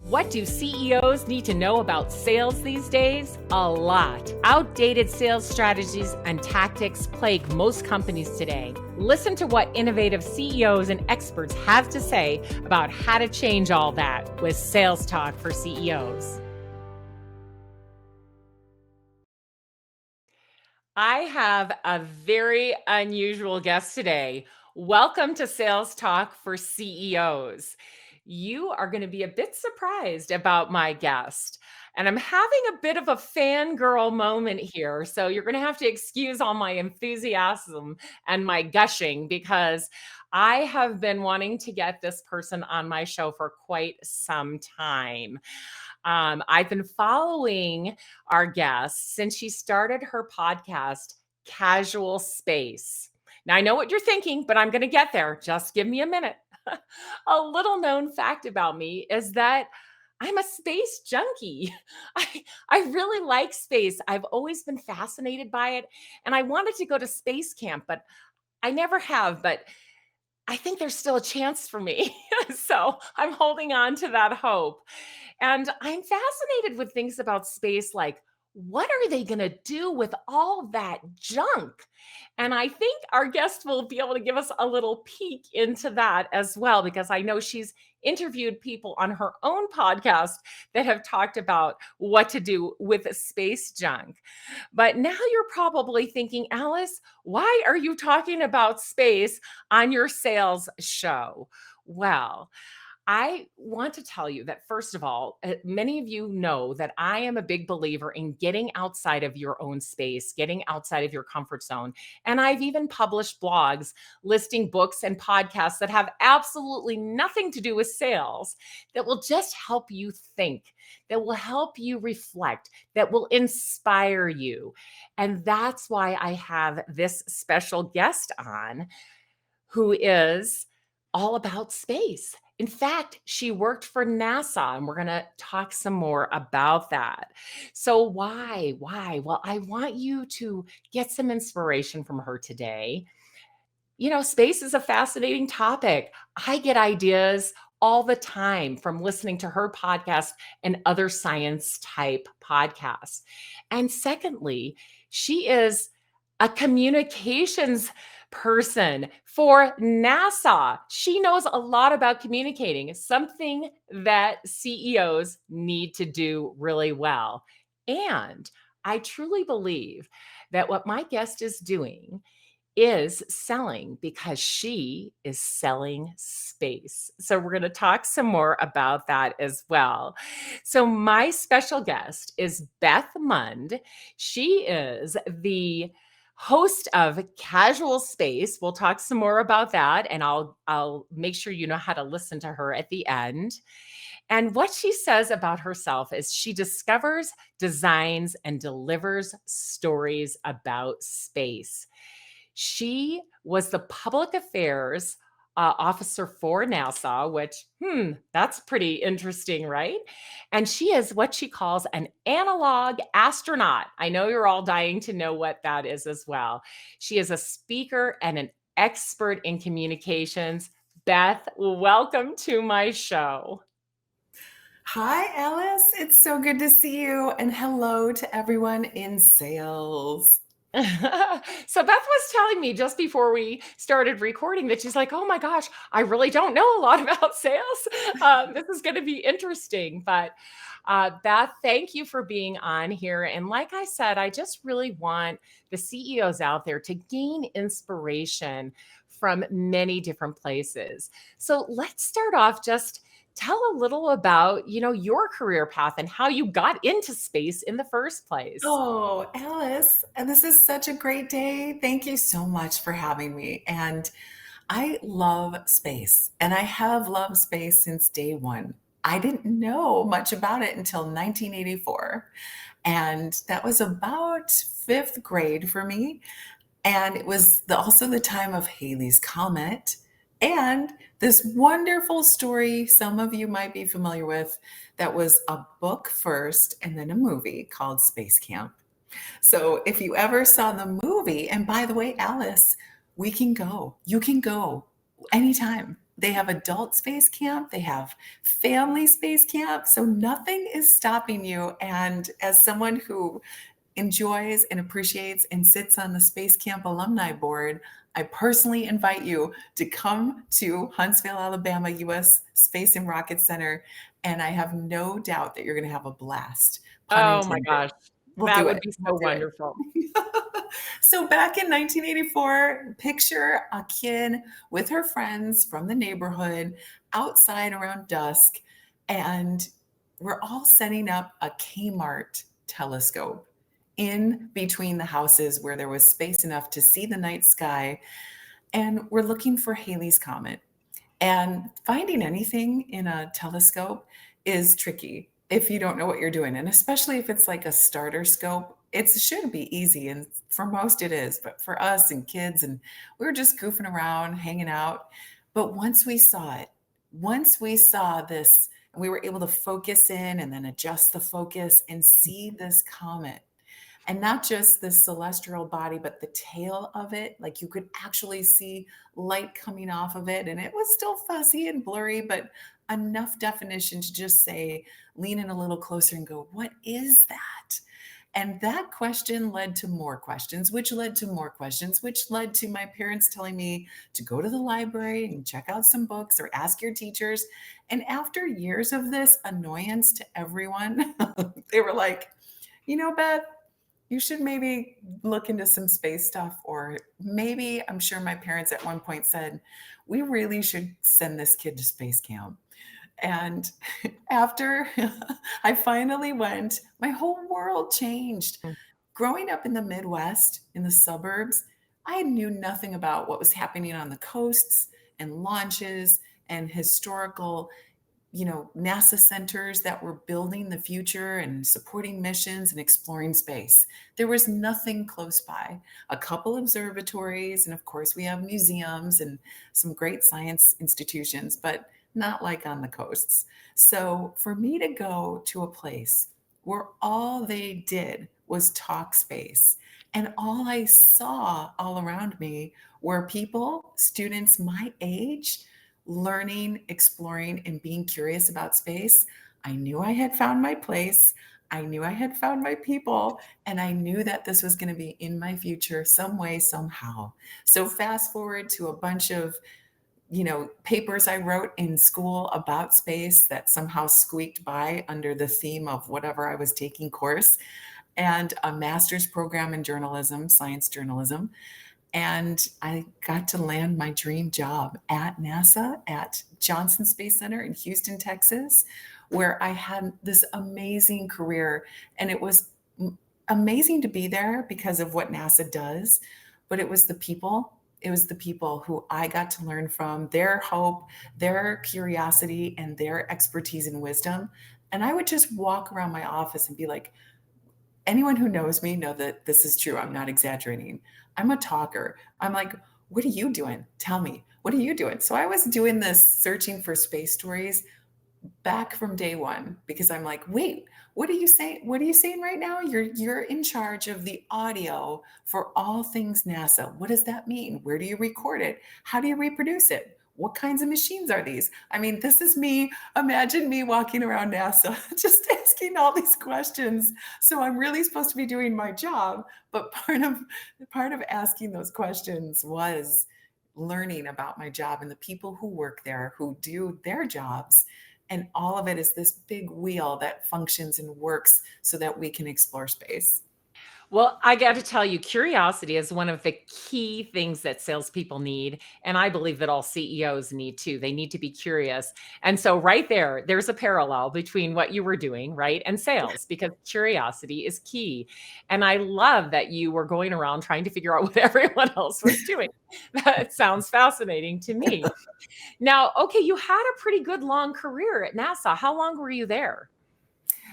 What do CEOs need to know about sales these days? A lot. Outdated sales strategies and tactics plague most companies today. Listen to what innovative CEOs and experts have to say about how to change all that with Sales Talk for CEOs. I have a very unusual guest today. Welcome to Sales Talk for CEOs. You are going to be a bit surprised about my guest. And I'm having a bit of a fangirl moment here. So you're going to have to excuse all my enthusiasm and my gushing because I have been wanting to get this person on my show for quite some time. I've been following our guest since she started her podcast, Casual Space. Now, I know what you're thinking, but I'm going to get there. Just give me a minute. A little known fact about me is that I'm a space junkie. I really like space. I've always been fascinated by it. And I wanted to go to space camp, but I never have. But I think there's still a chance for me. So I'm holding on to that hope. And I'm fascinated with things about space like, what are they going to do with all that junk? And I think our guest will be able to give us a little peek into that as well, because I know she's interviewed people on her own podcast that have talked about what to do with space junk. But now you're probably thinking, Alice, why are you talking about space on your sales show? Well, I want to tell you that, first of all, many of you know that I am a big believer in getting outside of your own space, getting outside of your comfort zone. And I've even published blogs listing books and podcasts that have absolutely nothing to do with sales that will just help you think, that will help you reflect, that will inspire you. And that's why I have this special guest on who is all about space. In fact, she worked for NASA, and we're going to talk some more about that. So why? Well, I want you to get some inspiration from her today. You know, space is a fascinating topic. I get ideas all the time from listening to her podcast and other science type podcasts. And secondly, she is a communications person for NASA. She knows a lot about communicating, something that CEOs need to do really well. And I truly believe that what my guest is doing is selling because she is selling space. So we're going to talk some more about that as well. So my special guest is Beth Mund. She is the host of Casual Space. We'll talk some more about that, and I'll make sure you know how to listen to her at the end. And what she says about herself is she discovers, designs, and delivers stories about space. She was the public affairs officer for NASA, which, that's pretty interesting, right? And she is what she calls an analog astronaut. I know you're all dying to know what that is as well. She is a speaker and an expert in communications. Beth, welcome to my show. Hi, Alice. It's so good to see you. And hello to everyone in sales. So Beth was telling me just before we started recording that she's like, oh my gosh, I really don't know a lot about sales. This is going to be interesting. But Beth, thank you for being on here. And like I said, I just really want the CEOs out there to gain inspiration from many different places. So let's start off, just tell a little about, your career path and how you got into space in the first place. Oh, Alice, and this is such a great day. Thank you so much for having me. And I love space, and I have loved space since day one. I didn't know much about it until 1984. And that was about fifth grade for me. And it was also the time of Halley's Comet and this wonderful story some of you might be familiar with that was a book first and then a movie called Space Camp. So if you ever saw the movie, and by the way, Alice, we can go. You can go anytime. They have adult space camp, they have family space camp, so nothing is stopping you. And as someone who enjoys and appreciates and sits on the Space Camp Alumni Board, I personally invite you to come to Huntsville, Alabama, U.S. Space and Rocket Center, and I have no doubt that you're going to have a blast. Pun Oh my intended. gosh. We'll That do would it. be We'll so do it. wonderful. So back in 1984, picture a kid with her friends from the neighborhood outside around dusk, and we're all setting up a Kmart telescope in between the houses where there was space enough to see the night sky. And we're looking for Halley's Comet. And finding anything in a telescope is tricky if you don't know what you're doing. And especially if it's like a starter scope, it should be easy. And for most it is. But for us and kids, and we were just goofing around, hanging out. But once we saw it, once we saw this, we were able to focus in and then adjust the focus and see this comet, and not just the celestial body, but the tail of it. Like you could actually see light coming off of it. And it was still fuzzy and blurry, but enough definition to just say, lean in a little closer and go, what is that? And that question led to more questions, which led to more questions, which led to my parents telling me to go to the library and check out some books or ask your teachers. And after years of this annoyance to everyone, they were like, Beth, you should maybe look into some space stuff. Or maybe, I'm sure my parents at one point said, we really should send this kid to space camp. And after I finally went, my whole world changed. Mm. Growing up in the Midwest, in the suburbs, I knew nothing about what was happening on the coasts and launches and historical NASA centers that were building the future and supporting missions and exploring space. There was nothing close by. A couple observatories, and of course, we have museums and some great science institutions, but not like on the coasts. So for me to go to a place where all they did was talk space, and all I saw all around me were people, students my age, learning, exploring, and being curious about space, I knew I had found my place. I knew I had found my people, and I knew that this was going to be in my future some way, somehow. So, fast forward to a bunch of papers I wrote in school about space that somehow squeaked by under the theme of whatever I was taking course, and a master's program in journalism, science journalism. And I got to land my dream job at NASA at Johnson Space Center in Houston, Texas, where I had this amazing career. And it was amazing to be there because of what NASA does, but it was the people. It was the people who I got to learn from, their hope, their curiosity, and their expertise and wisdom. And I would just walk around my office and be like, anyone who knows me know that this is true. I'm not exaggerating. I'm a talker. I'm like, what are you doing? Tell me, what are you doing? So I was doing this searching for space stories back from day one because I'm like, wait, what are you saying? What are you saying right now? You're in charge of the audio for all things NASA. What does that mean? Where do you record it? How do you reproduce it? What kinds of machines are these? I mean, this is me. Imagine me walking around NASA, just asking all these questions. So I'm really supposed to be doing my job, but part of asking those questions was learning about my job and the people who work there, who do their jobs. And all of it is this big wheel that functions and works so that we can explore space. Well, I got to tell you, curiosity is one of the key things that salespeople need. And I believe that all CEOs need too. They need to be curious. And so, right there, there's a parallel between what you were doing, right, and sales, because curiosity is key. And I love that you were going around trying to figure out what everyone else was doing. That sounds fascinating to me. Now, okay, you had a pretty good long career at NASA. How long were you there?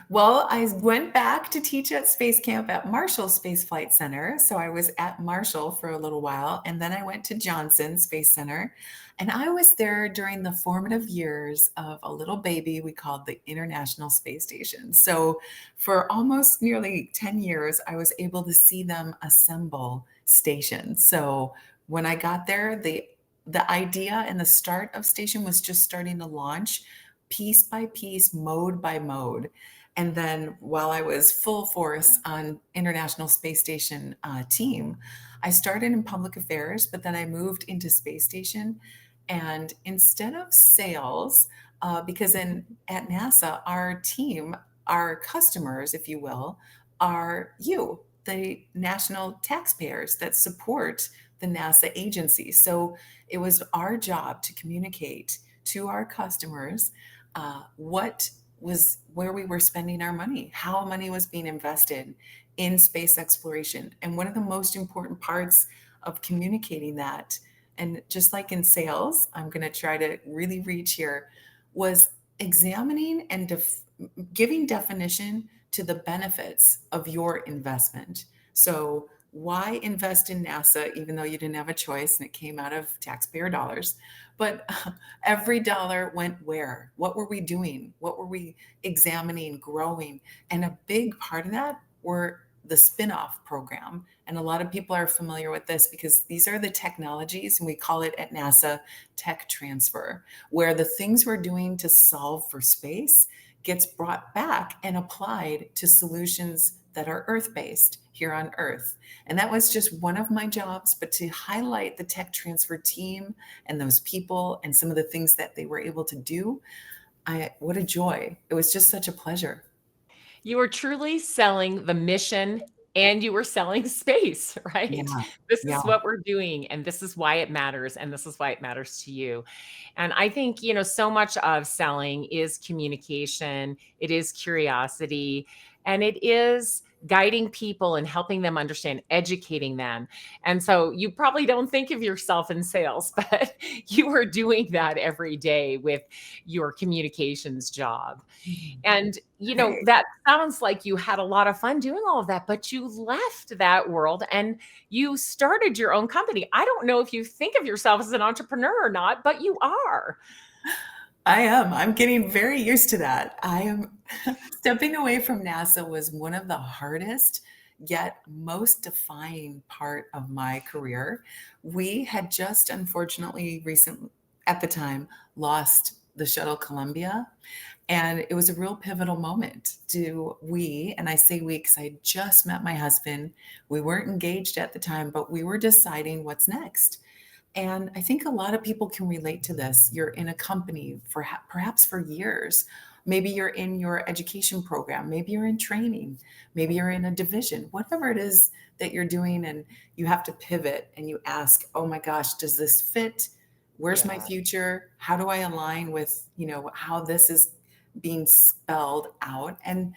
Well, I went back to teach at Space Camp at Marshall Space Flight Center. So I was at Marshall for a little while. And then I went to Johnson Space Center. And I was there during the formative years of a little baby we called the International Space Station. So for almost nearly 10 years, I was able to see them assemble stations. So when I got there, the idea and the start of station was just starting to launch piece by piece, mode by mode. And then while I was full force on International Space Station team, I started in public affairs, but then I moved into space station. And instead of sales, because in at NASA, our team, our customers, if you will, are you, the national taxpayers that support the NASA agency. So it was our job to communicate to our customers what was where we were spending our money, how money was being invested in space exploration. And one of the most important parts of communicating that, and just like in sales, I'm going to try to really reach here, was examining and giving definition to the benefits of your investment. So, why invest in NASA even though you didn't have a choice and it came out of taxpayer dollars? But every dollar went where? What were we doing? What were we examining, growing? And a big part of that were the spin-off program. And a lot of people are familiar with this because these are the technologies, and we call it at NASA tech transfer, where the things we're doing to solve for space gets brought back and applied to solutions that are earth-based here on Earth. And that was just one of my jobs, but to highlight the tech transfer team and those people and some of the things that they were able to do, what a joy. It was just such a pleasure. You were truly selling the mission and you were selling space, right? Yeah. This Yeah. is what we're doing and this is why it matters and this is why it matters to you. And I think, so much of selling is communication, it is curiosity, and it is guiding people and helping them understand, educating them. And so you probably don't think of yourself in sales, but you are doing that every day with your communications job. Mhm. And, Hey. that sounds like you had a lot of fun doing all of that, but you left that world and you started your own company. I don't know if you think of yourself as an entrepreneur or not, but you are. I am. I'm getting very used to that. I am stepping away from NASA was one of the hardest yet most defining part of my career. We had just unfortunately recently at the time lost the shuttle Columbia, and it was a real pivotal moment. To we, and I say we because I had just met my husband. We weren't engaged at the time, but we were deciding what's next. And I think a lot of people can relate to this. You're in a company for perhaps for years. Maybe you're in your education program. Maybe you're in training. Maybe you're in a division, whatever it is that you're doing. And you have to pivot and you ask, oh my gosh, does this fit? Where's my Yeah. future? How do I align with, how this is being spelled out? And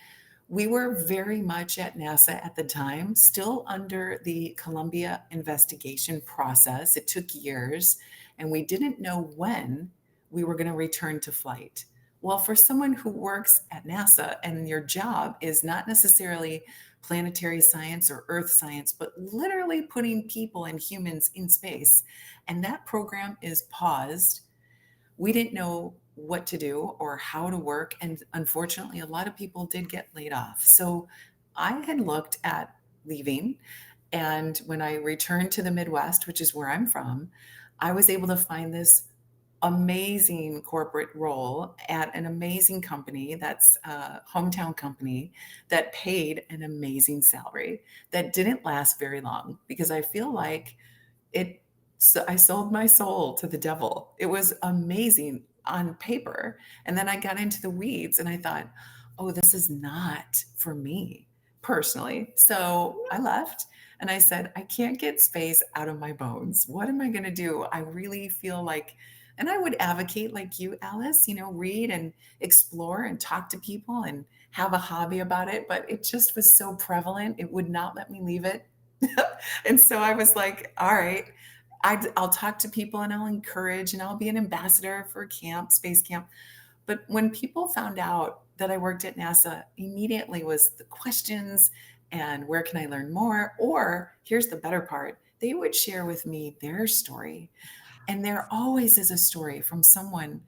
we were very much at NASA at the time, still under the Columbia investigation process. It took years, and we didn't know when we were going to return to flight. Well, for someone who works at NASA and your job is not necessarily planetary science or earth science, but literally putting people and humans in space, and that program is paused, we didn't know what to do or how to work. And unfortunately, a lot of people did get laid off. So I had looked at leaving. And when I returned to the Midwest, which is where I'm from, I was able to find this amazing corporate role at an amazing company that's a hometown company that paid an amazing salary that didn't last very long because I feel like it so I sold my soul to the devil. It was amazing on paper, and then I got into the weeds and I thought, "Oh, this is not for me personally." So I left and I said, "I can't get space out of my bones. What am I gonna do?" I really feel like, and I would advocate like you, Alice, read and explore and talk to people and have a hobby about it, but it just was so prevalent, it would not let me leave it. And so I was like, all right, I'll talk to people and I'll encourage and I'll be an ambassador for camp, space camp. But when people found out that I worked at NASA, immediately was the questions and where can I learn more? Or here's the better part, they would share with me their story. And there always is a story from someone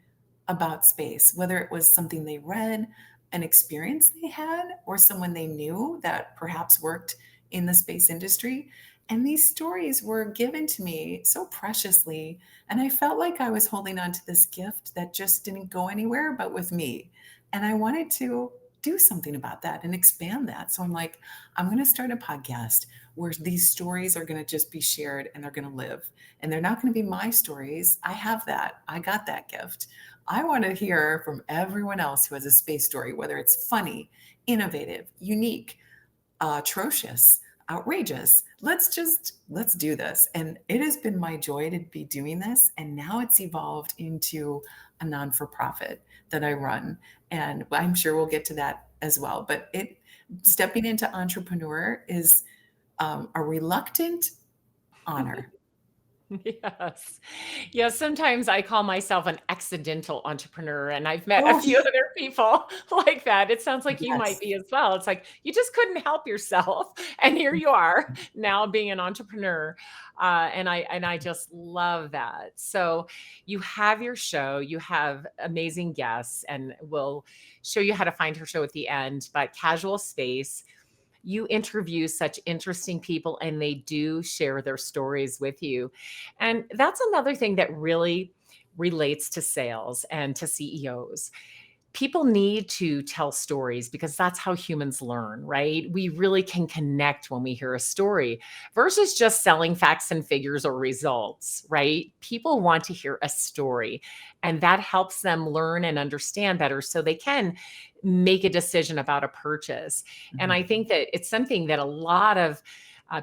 about space, whether it was something they read, an experience they had, or someone they knew that perhaps worked in the space industry. And these stories were given to me so preciously. And I felt like I was holding on to this gift that just didn't go anywhere but with me. And I wanted to do something about that and expand that. So I'm like, I'm going to start a podcast where these stories are going to just be shared and they're going to live. And they're not going to be my stories. I have that. I got that gift. I want to hear from everyone else who has a space story, whether it's funny, innovative, unique, atrocious, outrageous. Let's do this. And it has been my joy to be doing this. And now it's evolved into a non-for-profit that I run. And I'm sure we'll get to that as well. But it stepping into entrepreneur is a reluctant honor. Yes. Yeah, sometimes I call myself an accidental entrepreneur, and I've met a Oh, few other people like that. It sounds like you might yes. be as well. It's like you just couldn't help yourself, and here you are now being an entrepreneur. And I just love that. So you have your show, you have amazing guests, and we'll show you how to find her show at the end. But Casual Space, you interview such interesting people and they do share their stories with you. And that's another thing that really relates to sales and to CEOs. People need to tell stories because that's how humans learn, right? We really can connect when we hear a story versus just selling facts and figures or results, right? People want to hear a story, and that helps them learn and understand better so they can make a decision about a purchase. And I Mhm. think that it's something that a lot of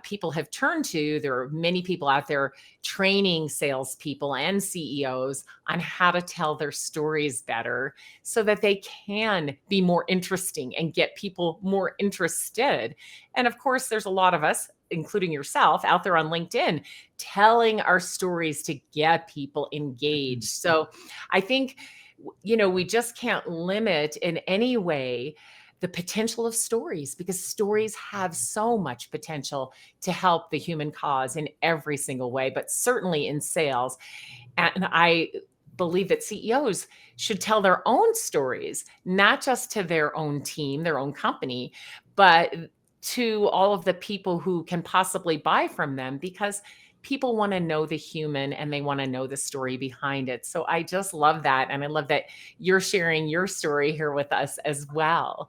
people have turned to. There are many people out there training salespeople and CEOs on how to tell their stories better so that they can be more interesting and get people more interested. And of course, there's a lot of us, including yourself, out there on LinkedIn telling our stories to get people engaged. Mhm. So I think, we just can't limit in any way the potential of stories because stories have so much potential to help the human cause in every single way, but certainly in sales. And I believe that CEOs should tell their own stories, not just to their own team, their own company, but to all of the people who can possibly buy from them because people want to know the human and they want to know the story behind it. So I just love that. And I love that you're sharing your story here with us as well.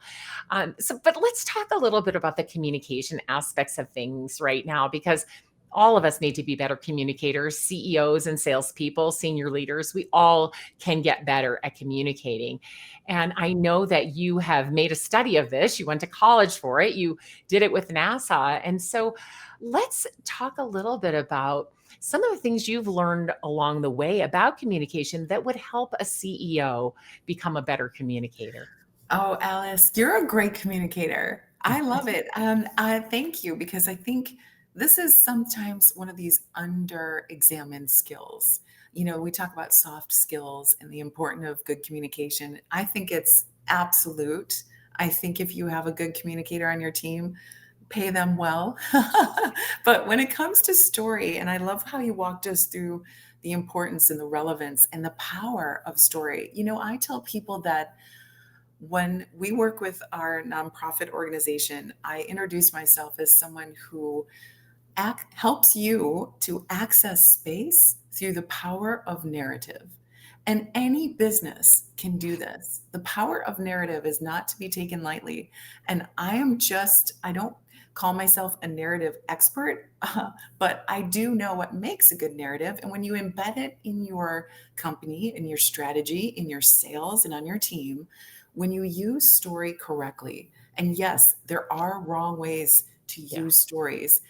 But let's talk a little bit about the communication aspects of things right now, because all of us need to be better communicators, CEOs and salespeople, senior leaders. We all can get better at communicating. And I know that you have made a study of this. You went to college for it, you did it with NASA. And so let's talk a little bit about some of the things you've learned along the way about communication that would help a CEO become a better communicator. Oh, Alice, you're a great communicator. I love it. And I thank you because I think this is sometimes one of these under-examined skills. We talk about soft skills and the importance of good communication. I think it's absolute. I think if you have a good communicator on your team, pay them well. But when it comes to story, and I love how you walked us through the importance and the relevance and the power of story. I tell people that when we work with our nonprofit organization, I introduce myself as someone who helps you to access space through the power of narrative. And any business can do this. The power of narrative is not to be taken lightly. And I don't call myself a narrative expert, but I do know what makes a good narrative. And when you embed it in your company, in your strategy, in your sales, and on your team, when you use story correctly, and yes, there are wrong ways to Yeah. use stories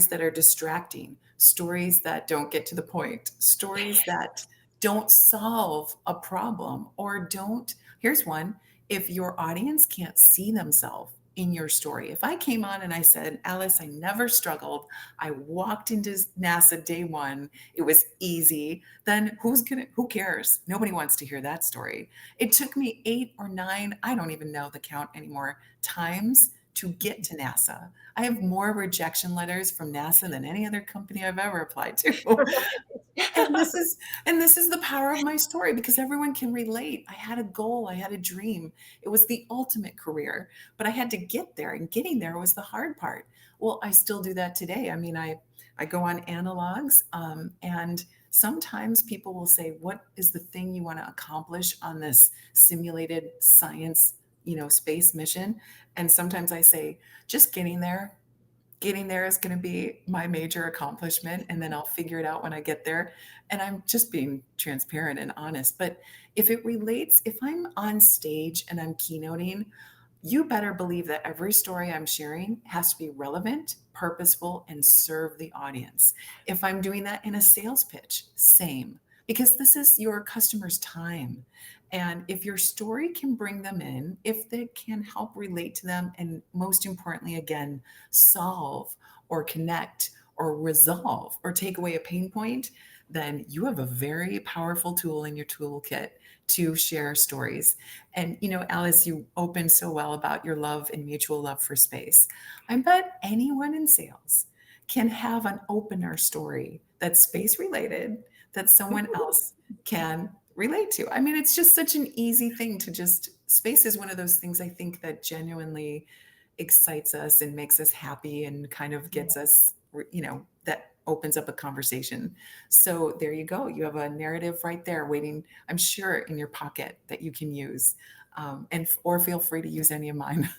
that are distracting, stories that don't get to the point, stories that don't solve a problem or don't. Here's one: if your audience can't see themselves in your story. If I came on and I said, Alice, I never struggled, I walked into NASA day one, it was easy, then who cares? Nobody wants to hear that story. It took me 8 or 9, I don't even know the count anymore, times to get to NASA. I have more rejection letters from NASA than any other company I've ever applied to. And this is and this is the power of my story because everyone can relate. I had a goal, I had a dream. It was the ultimate career, but I had to get there, and getting there was the hard part. Well, I still do that today. I mean, I go on analogs, and sometimes people will say, "What is the thing you want to accomplish on this simulated science, space mission?" And sometimes I say, "Just getting there. Getting there is going to be my major accomplishment, and then I'll figure it out when I get there." And I'm just being transparent and honest. But if I'm on stage and I'm keynoting, you better believe that every story I'm sharing has to be relevant, purposeful, and serve the audience. If I'm doing that in a sales pitch, same, because this is your customer's time. And if your story can bring them in, if they can help relate to them, and most importantly, again, solve or connect or resolve or take away a pain point, then you have a very powerful tool in your toolkit to share stories. And, Alice, you opened so well about your love and mutual love for space. I bet anyone in sales can have an opener story that's space related that someone else can relate to. I mean, it's just such an easy thing to just, space is one of those things I think that genuinely excites us and makes us happy and kind of gets us, that opens up a conversation. So there you go. You have a narrative right there waiting, I'm sure, in your pocket that you can use. Or feel free to use any of mine.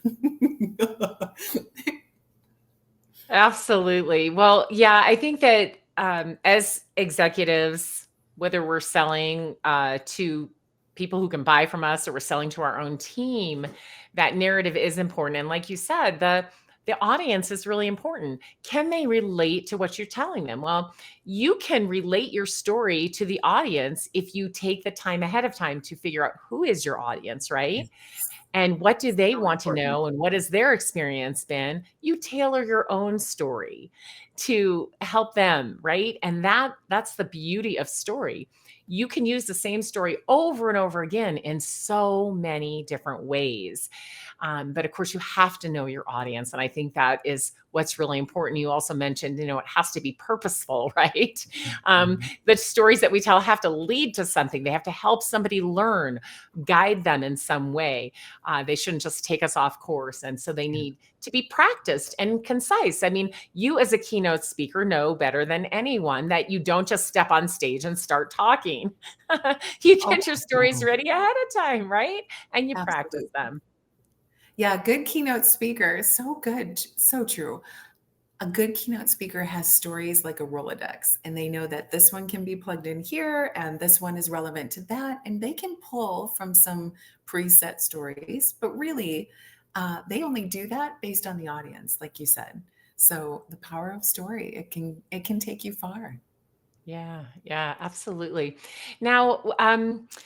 Absolutely. Well, yeah, I think that as executives, whether we're selling to people who can buy from us or we're selling to our own team, that narrative is important. And like you said, the audience is really important. Can they relate to what you're telling them? Well, you can relate your story to the audience if you take the time ahead of time to figure out who is your audience, right? And what do they So want to important. know and what has their experience been? You tailor your own story to help them, right? And that's the beauty of story. You can use the same story over and over again in so many different ways. But of course, you have to know your audience. And I think that is what's really important. You also mentioned, it has to be purposeful, right? Mhm. The stories that we tell have to lead to something, they have to help somebody learn, guide them in some way. They shouldn't just take us off course. And so they Yeah. need to be practiced and concise. I mean, you as a keynote speaker know better than anyone that you don't just step on stage and start talking. You Oh, get your stories no. ready ahead of time, right? And you practice Absolutely. them. Yeah, good keynote speaker. So good. So true. A good keynote speaker has stories like a Rolodex, and they know that this one can be plugged in here and this one is relevant to that. And they can pull from some preset stories, but really, they only do that based on the audience, like you said. So the power of story, it can take you far. Yeah, yeah, absolutely. Now,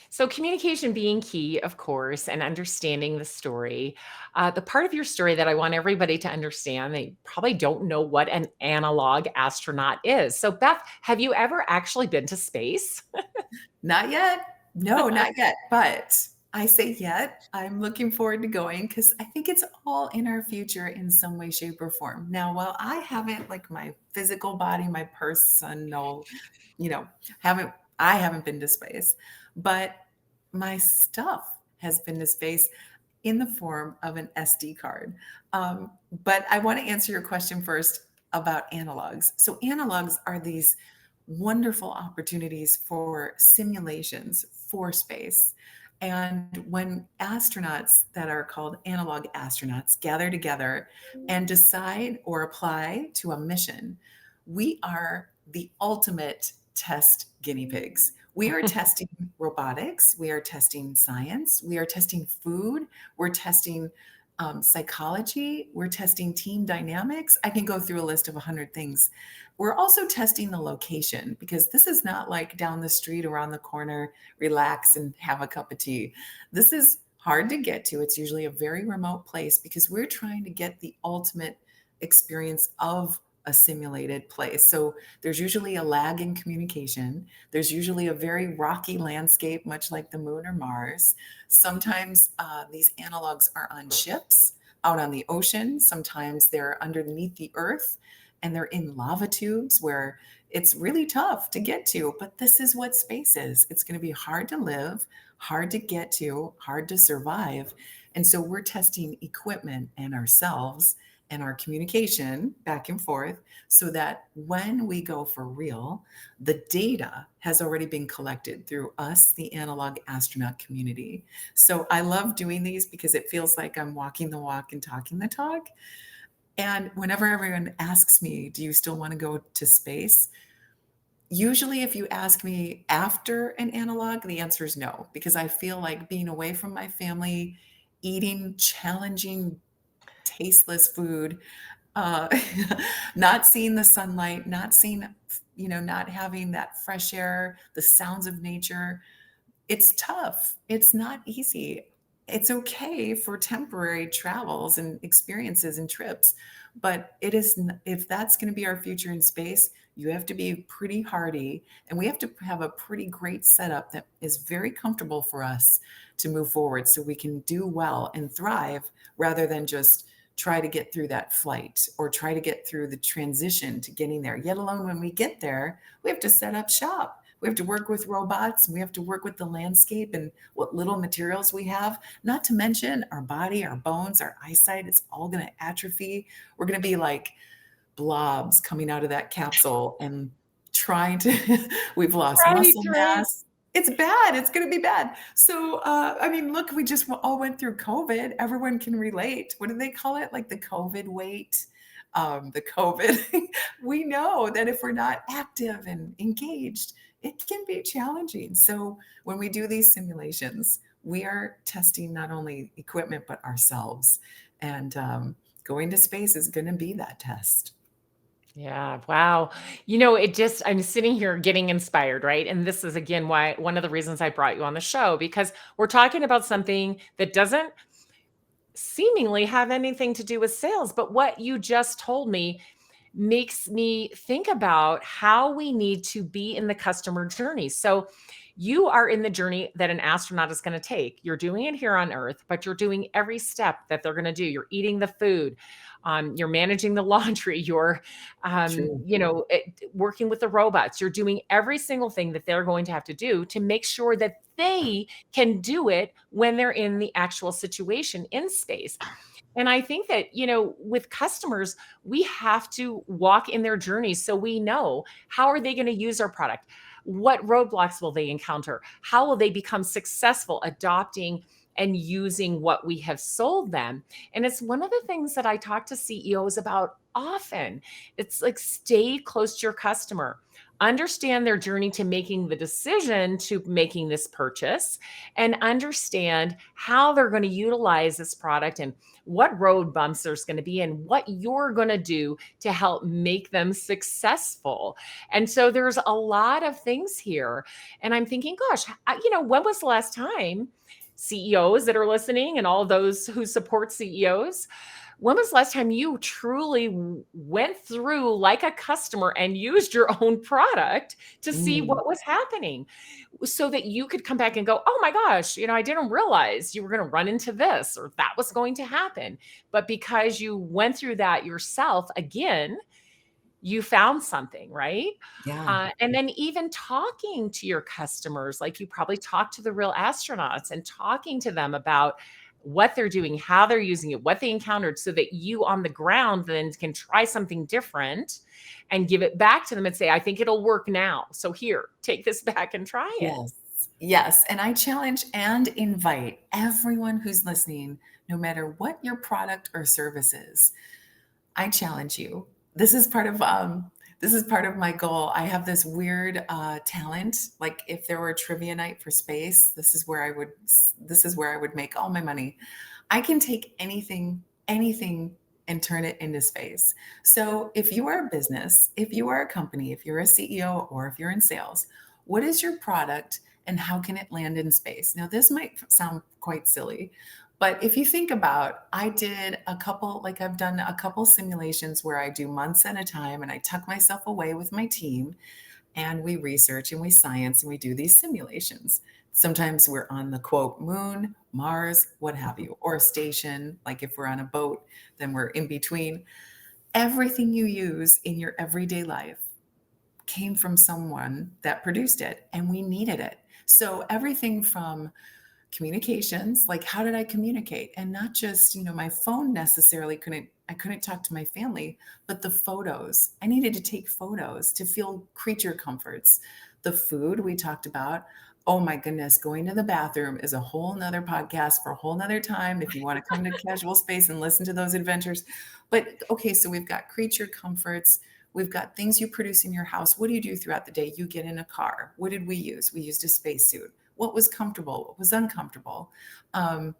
so communication being key, of course, and understanding the story. The part of your story that I want everybody to understand, they probably don't know what an analog astronaut is. So, Beth, have you ever actually been to space? Not yet. No, not yet. But I say yet. I'm looking forward to going because I think it's all in our future in some way, shape, or form. Now, while I haven't, like my physical body, my personal, you know, haven't I haven't been to space, but my stuff has been to space in the form of an SD card. But I want to answer your question first about analogs. So, analogs are these wonderful opportunities for simulations for space. And when astronauts that are called analog astronauts gather together and decide or apply to a mission, we are the ultimate test guinea pigs. We are testing robotics, we are testing science, we are testing food, we're testing psychology, we're testing team dynamics. I can go through a list of 100 things. We're also testing the location because this is not like down the street, around the corner, relax and have a cup of tea. This is hard to get to. It's usually a very remote place because we're trying to get the ultimate experience of a simulated place. So there's usually a lag in communication. There's usually a very rocky landscape, much like the moon or Mars. Sometimes these analogs are on ships. out on the ocean. Sometimes they're underneath the earth and they're in lava tubes where it's really tough to get to. But this is what space is. It's going to be hard to live, hard to get to, hard to survive. And so we're testing equipment and ourselves and our communication back and forth so that when we go for real, the data has already been collected through us, the analog astronaut community. So I love doing these because it feels like I'm walking the walk and talking the talk. And whenever everyone asks me, do you still want to go to space? Usually, if you ask me after an analog, the answer is no, because I feel like being away from my family, eating challenging, tasteless food, uh, not seeing the sunlight, not seeing, not having that fresh air, the sounds of nature, it's tough. It's not easy. It's okay for temporary travels and experiences and trips, but if that's going to be our future in space, you have to be pretty hardy and we have to have a pretty great setup that is very comfortable for us to move forward so we can do well and thrive rather than just try to get through that flight or try to get through the transition to getting there. Yet alone when we get there, we have to set up shop. We have to work with robots. We have to work with the landscape and what little materials we have, not to mention our body, our bones, our eyesight. It's all going to atrophy. We're going to be like blobs coming out of that capsule and trying to, we've lost Right, muscle right. mass. It's bad. It's going to be bad. So, I mean, look, we just all went through COVID. Everyone can relate. What do they call it? Like the COVID weight, the COVID. We know that if we're not active and engaged, it can be challenging. So when we do these simulations, we are testing not only equipment, but ourselves. And going to space is going to be that test. Yeah, wow. I'm sitting here getting inspired, right? And this is again why one of the reasons I brought you on the show because we're talking about something that doesn't seemingly have anything to do with sales, but what you just told me makes me think about how we need to be in the customer journey. So, you are in the journey that an astronaut is going to take. You're doing it here on Earth, but you're doing every step that they're going to do. You're eating the food, you're managing the laundry, you're, True. working with the robots. You're doing every single thing that they're going to have to do to make sure that they can do it when they're in the actual situation in space. And I think that, with customers, we have to walk in their journey so we know how are they going to use our product? What roadblocks will they encounter? How will they become successful adopting and using what we have sold them? And it's one of the things that I talk to CEOs about often. It's like stay close to your customer. Understand their journey to making the decision to making this purchase and understand how they're going to utilize this product and what road bumps there's going to be and what you're going to do to help make them successful. And so there's a lot of things here. And I'm thinking, gosh, when was the last time CEOs that are listening and all of those who support CEOs, when was the last time you truly went through like a customer and used your own product to see Mm, what was happening? So that you could come back and go, "Oh my gosh, I didn't realize you were gonna run into this or that was going to happen." But because you went through that yourself again, you found something, right? yeah. And then even talking to your customers, like you probably talked to the real astronauts and talking to them about what they're doing, how they're using it, what they encountered, so that you on the ground then can try something different and give it back to them and say, I think it'll work now. So here, take this back and try it. Yes. Yes. And I challenge and invite everyone who's listening, no matter what your product or service is, I challenge you. This is part of my goal. I have this weird talent. Like if there were a trivia night for space, this is where I would make all my money. I can take anything, and turn it into space. So if you are a business, if you are a company, if you're a CEO or if you're in sales, what is your product and how can it land in space? Now, this might sound quite silly, but if you think about, I've done a couple simulations where I do months at a time and I tuck myself away with my team and we research and we science and we do these simulations. Sometimes we're on the quote moon, Mars, what have you, or a station. Like if we're on a boat, then we're in between. Everything you use in your everyday life came from someone that produced it, and we needed it. So everything from communications, like how did I communicate? And not just, my phone necessarily I couldn't talk to my family, but the photos. I needed to take photos to feel creature comforts. The food we talked about. Oh my goodness, going to the bathroom is a whole nother podcast for a whole nother time if you want to come to casual space and listen to those adventures. But okay, so we've got creature comforts. We've got things you produce in your house. What do you do throughout the day? You get in a car. What did we use? We used a spacesuit. What was comfortable? What was uncomfortable? Um,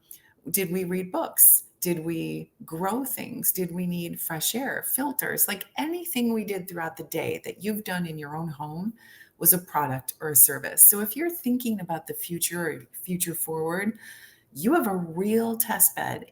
did we read books? Did we grow things? Did we need fresh air, filters? Like anything we did throughout the day that you've done in your own home was a product or a service. So if you're thinking about the future or future forward, you have a real test bed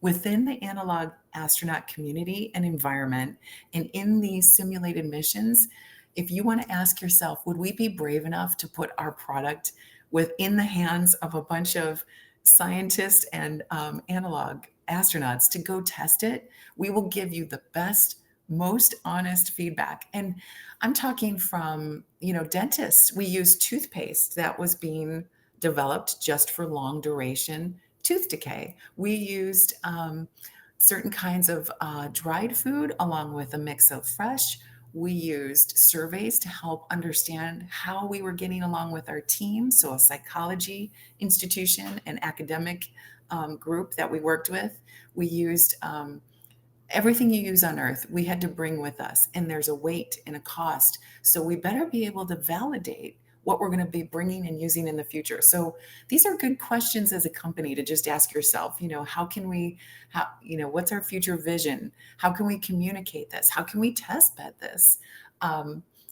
within the analog astronaut community and environment and in these simulated missions. If you want to ask yourself, would we be brave enough to put our product within the hands of a bunch of scientists and analog astronauts to go test it? We will give you the best, most honest feedback. And I'm talking from, dentists. We use toothpaste that was being developed just for long duration tooth decay. We used certain kinds of dried food along with a mix of fresh. We used surveys to help understand how we were getting along with our team. So, a psychology institution and academic group that we worked with. We used everything you use on earth, we had to bring with us. And there's a weight and a cost. So, we better be able to validate what we're going to be bringing and using in the future. So these are good questions as a company to just ask yourself, how can we, what's our future vision? How can we communicate this? How can we test bed this?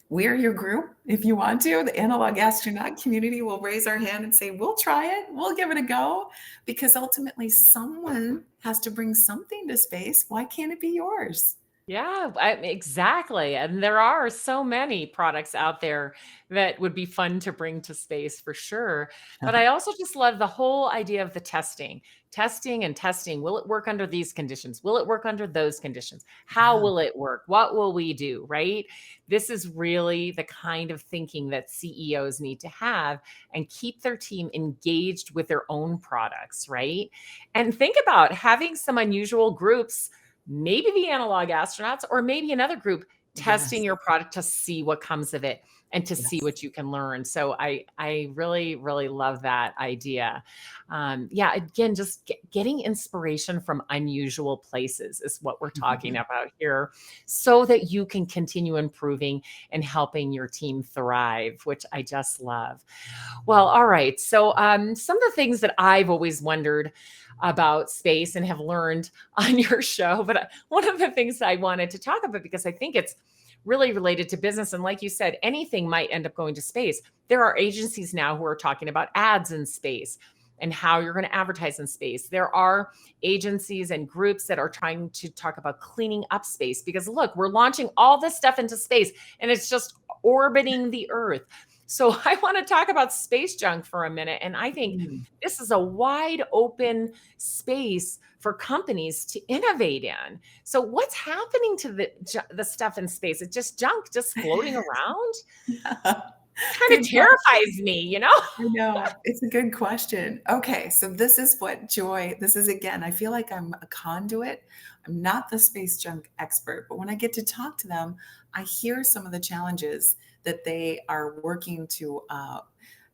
We're your group. If you want to, the analog astronaut community will raise our hand and say, we'll try it. We'll give it a go, because ultimately someone has to bring something to space. Why can't it be yours? Yeah, exactly. And there are so many products out there that would be fun to bring to space for sure. But I also just love the whole idea of the testing and testing. Will it work under these conditions? Will it work under those conditions? How Yeah. will it work? What will we do? Right? This is really the kind of thinking that CEOs need to have and keep their team engaged with their own products. Right? And think about having some unusual groups, maybe the analog astronauts, or maybe another group testing Yes. your product to see what comes of it and to see Yes. what you can learn. So I really, really love that idea. Yeah, again, just getting inspiration from unusual places is what we're talking about here, so that you can continue improving and helping your team thrive, which I just love. Well, all right. So, some of the things that I've always wondered about space and have learned on your show, but one of the things I wanted to talk about, because I think it's really related to business. And like you said, anything might end up going to space. There are agencies now who are talking about ads in space and how you're going to advertise in space. There are agencies and groups that are trying to talk about cleaning up space, because look, we're launching all this stuff into space and it's just orbiting the Earth. So I want to talk about space junk for a minute. And I think Mm. this is a wide open space for companies to innovate in. So what's happening to the stuff in space? It's just junk just floating around? Kind of Good question. terrifies me, you know? I know. It's a good question. Okay, so this is again, I feel like I'm a conduit. I'm not the space junk expert, but when I get to talk to them, I hear some of the challenges that they are working to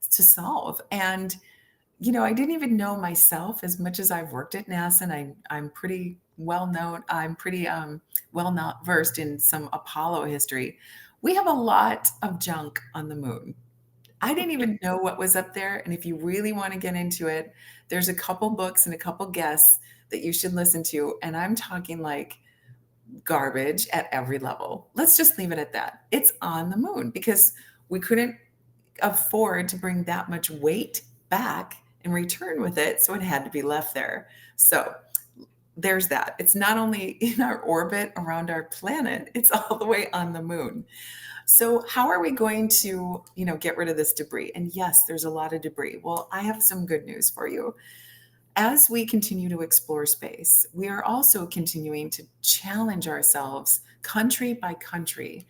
solve. And I didn't even know myself as much as I've worked at NASA, and I'm pretty well known. I'm pretty well not versed in some Apollo history. We have a lot of junk on the moon. I didn't even know what was up there. And if you really want to get into it, there's a couple books and a couple guests that you should listen to. And I'm talking like garbage at every level. Let's just leave it at that. It's on the moon because we couldn't afford to bring that much weight back and return with it. So it had to be left there. So there's that. It's not only in our orbit around our planet, it's all the way on the moon. So how are we going to, get rid of this debris? And yes, there's a lot of debris. Well, I have some good news for you. As we continue to explore space, we are also continuing to challenge ourselves country by country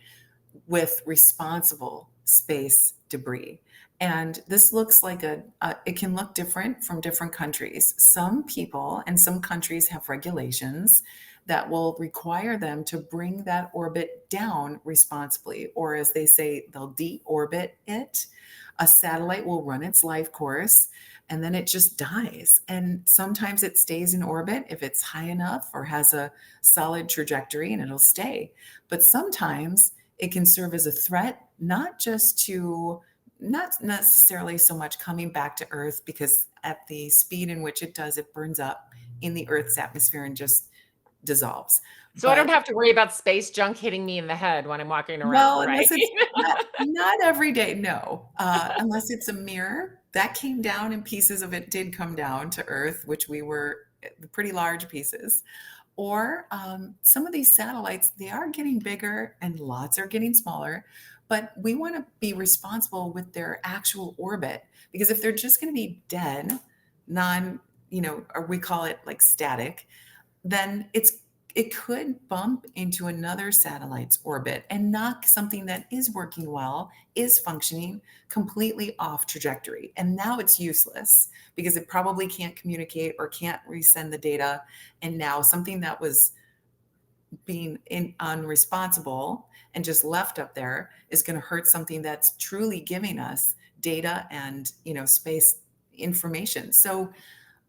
with responsible space debris. And this looks like it can look different from different countries. Some people and some countries have regulations that will require them to bring that orbit down responsibly, or as they say, they'll deorbit it. A satellite will run its life course and then it just dies. And sometimes it stays in orbit if it's high enough or has a solid trajectory and it'll stay. But sometimes it can serve as a threat, not necessarily so much coming back to Earth, because at the speed in which it does, it burns up in the Earth's atmosphere and just dissolves. So I don't But have to worry about space junk hitting me in the head when I'm walking well, around, right? unless it's not every day, no. Unless it's a mirror that came down and pieces of it did come down to Earth, which we were pretty large pieces. Or some of these satellites, they are getting bigger and lots are getting smaller, but we want to be responsible with their actual orbit, because if they're just going to be dead, non, or we call it like static, then it could bump into another satellite's orbit and knock something that is working well, is functioning, completely off trajectory. And now it's useless because it probably can't communicate or can't resend the data. And now something that was being unresponsible and just left up there is going to hurt something that's truly giving us data and, space information. So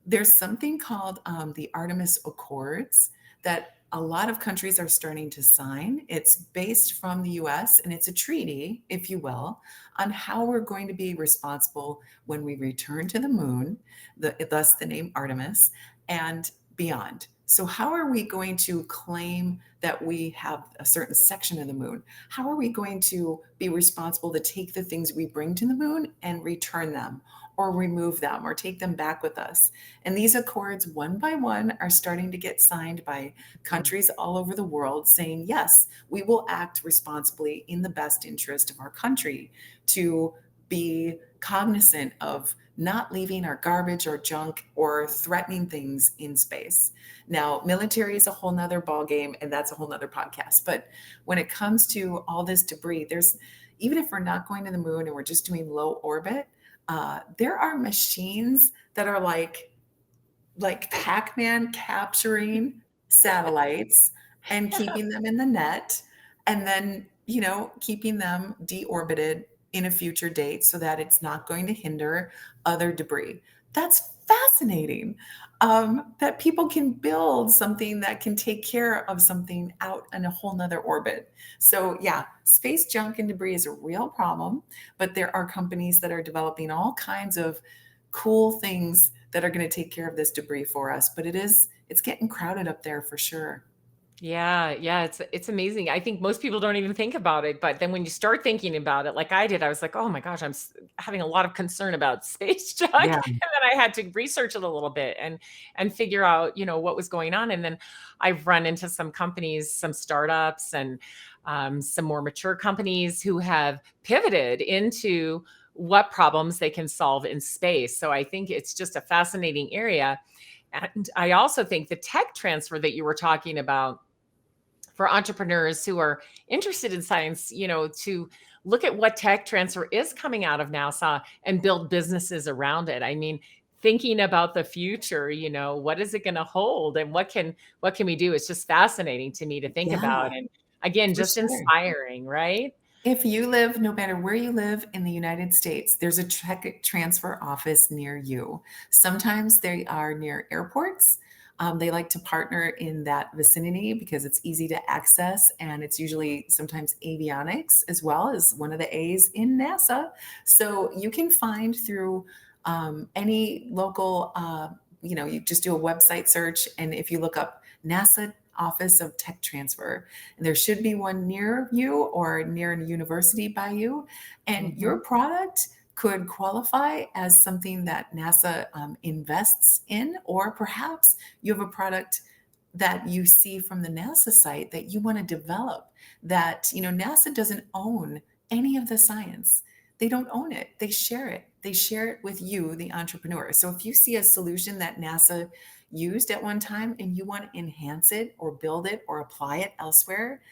there's something called the Artemis Accords that a lot of countries are starting to sign. It's based from the US and it's a treaty, if you will, on how we're going to be responsible when we return to the moon, thus the name Artemis, and beyond. So, how are we going to claim that we have a certain section of the moon? How are we going to be responsible to take the things we bring to the moon and return them, or remove them, or take them back with us? And these accords, one by one, are starting to get signed by Mhm. countries all over the world saying, yes, we will act responsibly in the best interest of our country to be cognizant of not leaving our garbage or junk or threatening things in space. Now, military is a whole nother ballgame, and that's a whole nother podcast. But when it comes to all this debris, even if we're not going to the moon and we're just doing low orbit, there are machines that are like Pac-Man capturing satellites and keeping them in the net, and then, keeping them deorbited in a future date so that it's not going to hinder other debris. That's fascinating. That people can build something that can take care of something out in a whole nother orbit. So yeah, space junk and debris is a real problem, but there are companies that are developing all kinds of cool things that are going to take care of this debris for us. But it's getting crowded up there for sure. Yeah, yeah, it's amazing. I think most people don't even think about it, but then when you start thinking about it, like I did, I was like, "Oh my gosh, having a lot of concern about space junk." And Yeah. then I had to research it a little bit and figure out, what was going on. And then I've run into some companies, some startups, and some more mature companies who have pivoted into what problems they can solve in space. So I think it's just a fascinating area. And I also think the tech transfer that you were talking about for entrepreneurs who are interested in science, to look at what tech transfer is coming out of NASA and build businesses around it. I mean, thinking about the future, what is it going to hold and what can we do? It's just fascinating to me to think Yeah, about. And again, for just sure. inspiring, right? If you live, no matter where you live in the United States, there's a tech transfer office near you. Sometimes they are near airports. They like to partner in that vicinity because it's easy to access, and it's usually sometimes avionics as well as one of the A's in NASA. So you can find through any local, you just do a website search, and if you look up NASA Office of Tech Transfer, and there should be one near you or near a university by you. And Mhm. your product could qualify as something that NASA invests in, or perhaps you have a product that you see from the NASA site that you want to develop, that, NASA doesn't own any of the science. They don't own it. They share it. They share it with you, the entrepreneur. So if you see a solution that NASA used at one time and you want to enhance it or build it or apply it elsewhere,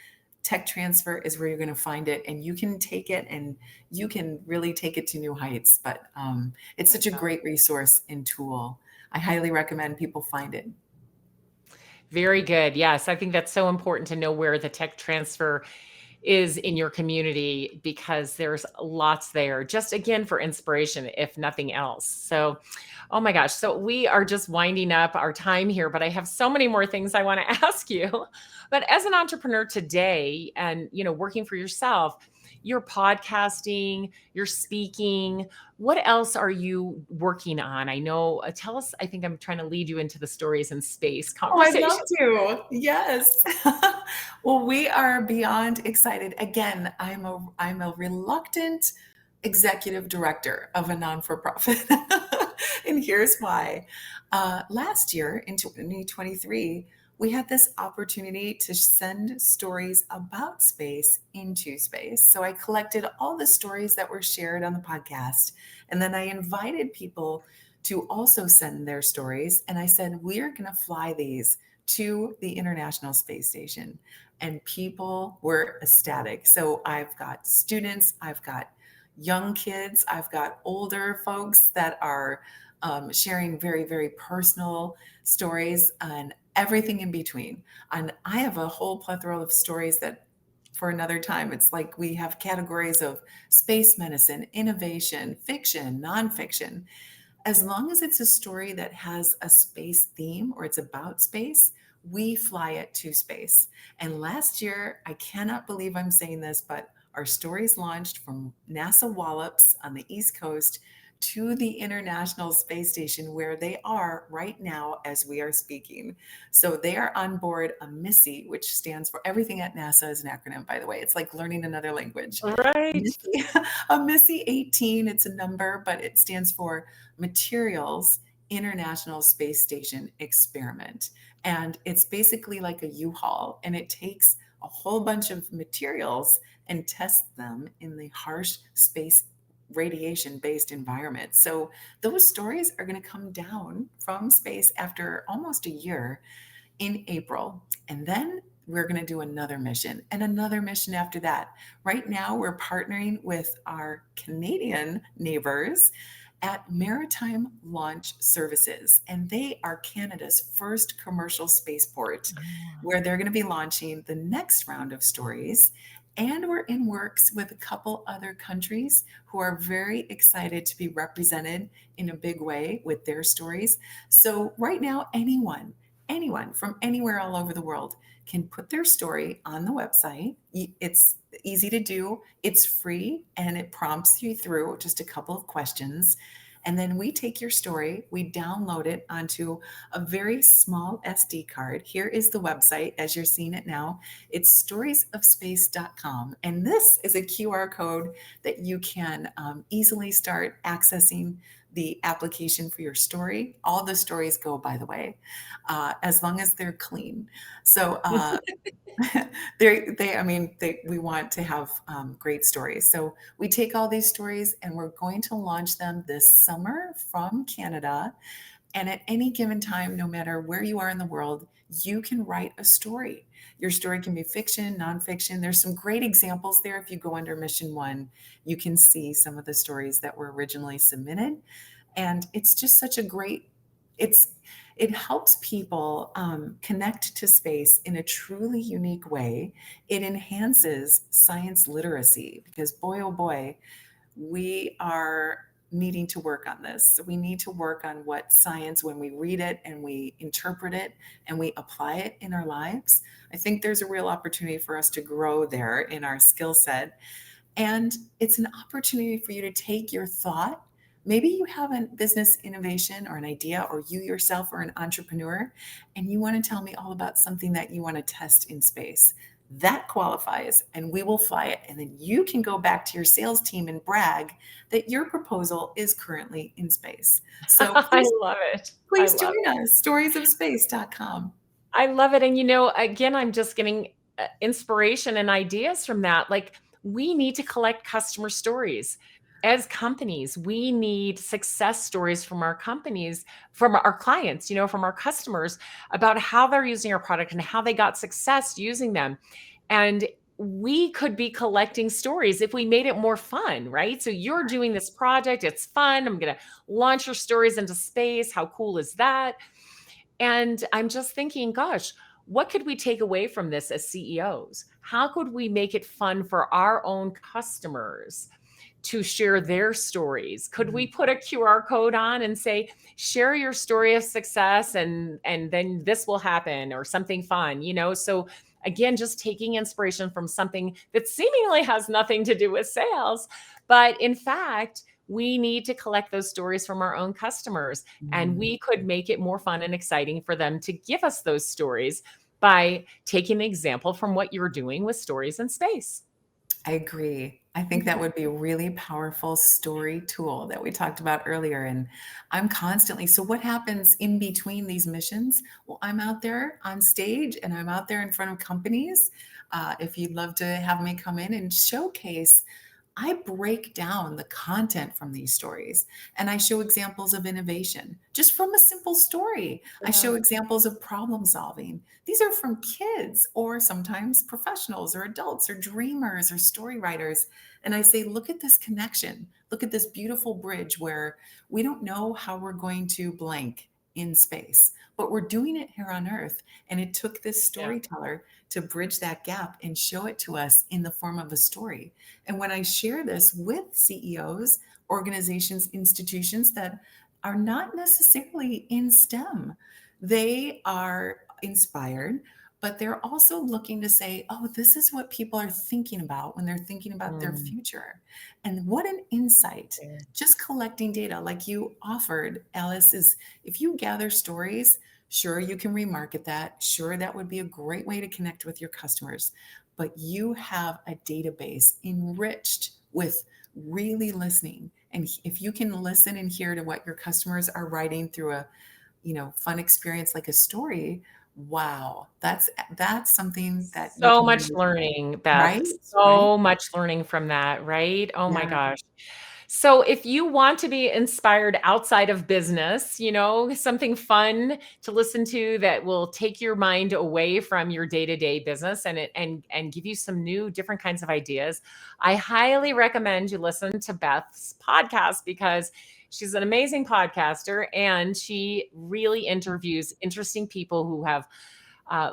tech transfer is where you're going to find it, and you can take it and you can really take it to new heights. But it's such a great resource and tool. I highly recommend people find it. Very good. Yes, I think that's so important to know where the tech transfer is in your community because there's lots there, just again for inspiration, if nothing else. So, oh my gosh. So, we are just winding up our time here, but I have so many more things I want to ask you. But as an entrepreneur today and, working for yourself, you're podcasting, you're speaking. What else are you working on? I know, tell us. I think I'm trying to lead you into the stories in space Oh, I'd love conversation. to. Yes. Well, we are beyond excited. Again, I'm a reluctant executive director of a non-for-profit. And here's why. Last year in 2023, we had this opportunity to send stories about space into space. So I collected all the stories that were shared on the podcast, and then I invited people to also send their stories. And I said, we're going to fly these to the International Space Station. And people were ecstatic. So I've got students, I've got young kids, I've got older folks that are sharing very, very personal stories and everything in between. And I have a whole plethora of stories that for another time. It's like we have categories of space medicine, innovation, fiction, nonfiction. As long as it's a story that has a space theme or it's about space, we fly it to space. And last year, I cannot believe I'm saying this, but our stories launched from NASA Wallops on the East Coast to the International Space Station, where they are right now as we are speaking. So they are on board a MISSI, which stands for everything at NASA is an acronym, by the way. It's like learning another language. Right. A MISSI 18, it's a number, but it stands for Materials International Space Station Experiment. And it's basically like a U-Haul, and it takes a whole bunch of materials and tests them in the harsh space radiation based environment. So those stories are going to come down from space after almost a year in April. And then we're going to do another mission and another mission after that. Right now, we're partnering with our Canadian neighbors at Maritime Launch Services, and they are Canada's first commercial spaceport where they're going to be launching the next round of stories. And we're in works with a couple other countries who are very excited to be represented in a big way with their stories. So right now, anyone from anywhere all over the world can put their story on the website. It's easy to do, it's free, and it prompts you through just a couple of questions. And then we take your story, we download it onto a very small SD card. Here is the website as you're seeing it now. It's storiesofspace.com. And this is a QR code that you can easily start accessing the application for your story. All the stories go, by the way, as long as they're clean. So we want to have great stories. So we take all these stories and we're going to launch them this summer from Canada. And at any given time, no matter where you are in the world, you can write a story. Your story can be fiction, nonfiction. There's some great examples there. If you go under Mission 1, you can see some of the stories that were originally submitted. And it's just such a great, it helps people connect to space in a truly unique way. It enhances science literacy because boy, oh boy, we are needing to work on this. So we need to work on what science, when we read it and we interpret it and we apply it in our lives, I think there's a real opportunity for us to grow there in our skill set. And it's an opportunity for you to take your thought. Maybe you have a business innovation or an idea, or you yourself are an entrepreneur, and you want to tell me all about something that you want to test in space. That qualifies, and we will fly it. And then you can go back to your sales team and brag that your proposal is currently in space. So I love it. I please love join us, storiesofspace.com. I love it. And, again, I'm just getting inspiration and ideas from that. Like, we need to collect customer stories. As companies, we need success stories from our companies, from our clients, from our customers about how they're using our product and how they got success using them. And we could be collecting stories if we made it more fun, right? So you're doing this project, it's fun. I'm going to launch your stories into space. How cool is that? And I'm just thinking, gosh, what could we take away from this as CEOs? How could we make it fun for our own customers to share their stories? Could we put a QR code on and say, share your story of success and then this will happen, or something fun, So again, just taking inspiration from something that seemingly has nothing to do with sales, but in fact, we need to collect those stories from our own customers, and Mm. we could make it more fun and exciting for them to give us those stories by taking an example from what you're doing with stories in space. I agree. I think that would be a really powerful story tool that we talked about earlier. And I'm constantly, so what happens in between these missions? Well, I'm out there on stage and I'm out there in front of companies. If you'd love to have me come in and showcase, I break down the content from these stories and I show examples of innovation just from a simple story. I Yeah. show examples of problem solving. These are from kids or sometimes professionals or adults or dreamers or story writers. And I say, look at this connection. Look at this beautiful bridge where we don't know how we're going to blank in space, but we're doing it here on Earth. And it took this Yeah. storyteller to bridge that gap and show it to us in the form of a story. And when I share this with CEOs, organizations, institutions that are not necessarily in STEM, they are inspired, but they're also looking to say, oh, this is what people are thinking about when they're thinking about their Mm, future. And what an insight. yeah. Just collecting data like you offered, Alice, is if you gather stories, sure, you can remarket that. Sure, that would be a great way to connect with your customers, but you have a database enriched with really listening. And if you can listen and hear to what your customers are writing through a, fun experience like a story, wow, that's something that you So can much really, learning, Beth. right? Right? So much learning from that, right? Oh my Yeah. gosh. So if you want to be inspired outside of business, something fun to listen to that will take your mind away from your day-to-day business and give you some new different kinds of ideas, I highly recommend you listen to Beth's podcast, because she's an amazing podcaster and she really interviews interesting people who have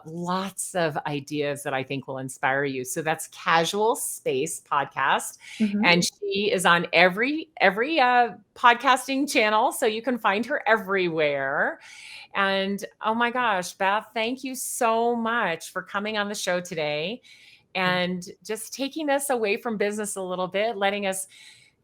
lots of ideas that I think will inspire you. So that's Casual Space Podcast, Mhm. and she is on every podcasting channel, so you can find her everywhere. And oh my gosh, Beth, thank you so much for coming on the show today and just taking us away from business a little bit, letting us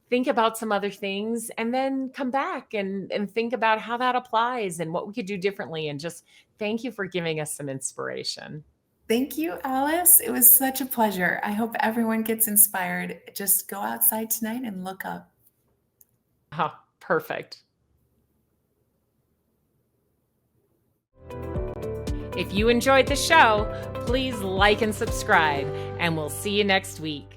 think about some other things and then come back and think about how that applies and what we could do differently. And just thank you for giving us some inspiration. Thank you, Alice. It was such a pleasure. I hope everyone gets inspired. Just go outside tonight and look up. Oh, perfect. If you enjoyed the show, please like and subscribe, and we'll see you next week.